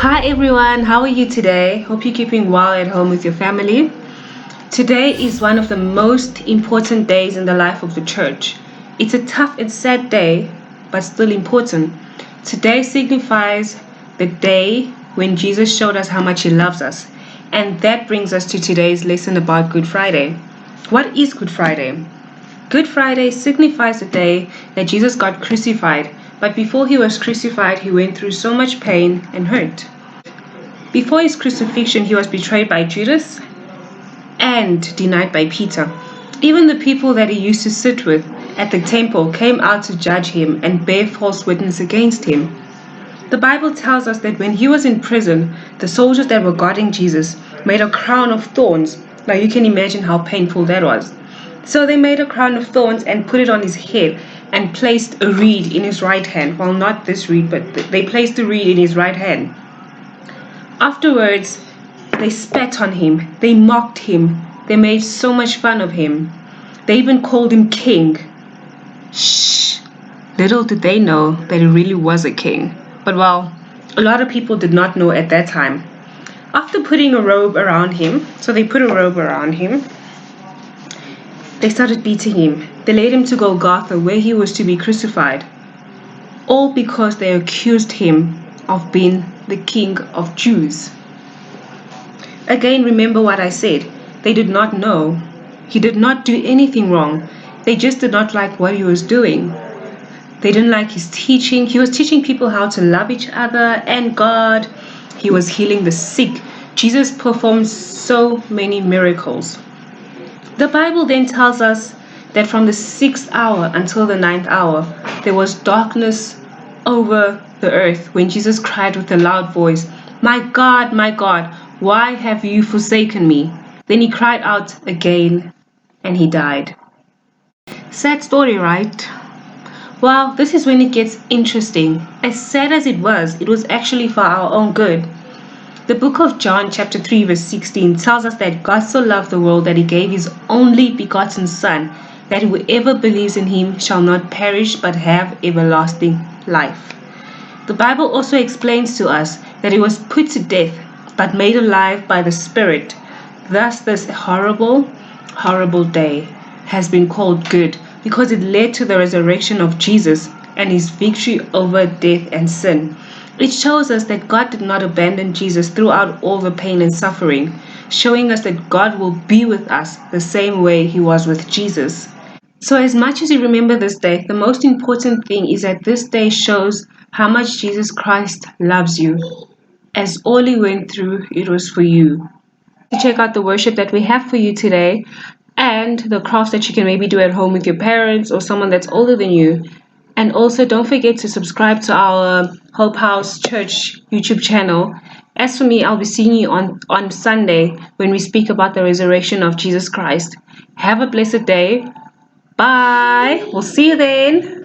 Hi everyone, how are you today? Hope you're keeping well at home with your family. Today is one of the most important days in the life of the church. It's a tough and sad day, but still important. Today signifies the day when Jesus showed us how much He loves us. And that brings us to today's lesson about Good Friday. What is Good Friday? Good Friday signifies the day that Jesus got crucified, but before He was crucified, He went through so much pain and hurt. Before His crucifixion, He was betrayed by Judas and denied by Peter. Even the people that He used to sit with at the temple came out to judge Him and bear false witness against Him. The Bible tells us that when He was in prison, the soldiers that were guarding Jesus made a crown of thorns. Now you can imagine how painful that was. So they made a crown of thorns and put it on His head and placed a reed in His right hand. Well, not this reed, but they placed the reed in His right hand. Afterwards, they spat on Him, they mocked Him, they made so much fun of Him. They even called Him king. Shh! Little did they know that He really was a king. But well, a lot of people did not know at that time. After putting a robe around Him, so they put a robe around Him, they started beating Him. They led Him to Golgotha, where He was to be crucified. All because they accused Him of being the King of Jews. Again, remember what I said. They did not know. He did not do anything wrong. They just did not like what He was doing. They didn't like His teaching. He was teaching people how to love each other and God. He was healing the sick. Jesus performed so many miracles. The Bible then tells us that from the 6th hour until the 9th hour, there was darkness over the earth when Jesus cried with a loud voice, my God, why have you forsaken me?" Then He cried out again and He died. Sad story, right? Well, this is when it gets interesting. As sad as it was actually for our own good. The book of John chapter 3 verse 16 tells us that God so loved the world that He gave His only begotten Son, that whoever believes in Him shall not perish but have everlasting life. The Bible also explains to us that He was put to death but made alive by the Spirit. Thus this horrible, horrible day has been called good because it led to the resurrection of Jesus and His victory over death and sin. It shows us that God did not abandon Jesus throughout all the pain and suffering, showing us that God will be with us the same way He was with Jesus. So as much as you remember this day, the most important thing is that this day shows how much Jesus Christ loves you. As all He went through, it was for you. To check out the worship that we have for you today and the crafts that you can maybe do at home with your parents or someone that's older than you. And also don't forget to subscribe to our Hope House Church YouTube channel. As for me, I'll be seeing you on Sunday when we speak about the resurrection of Jesus Christ. Have a blessed day. Bye. We'll see you then.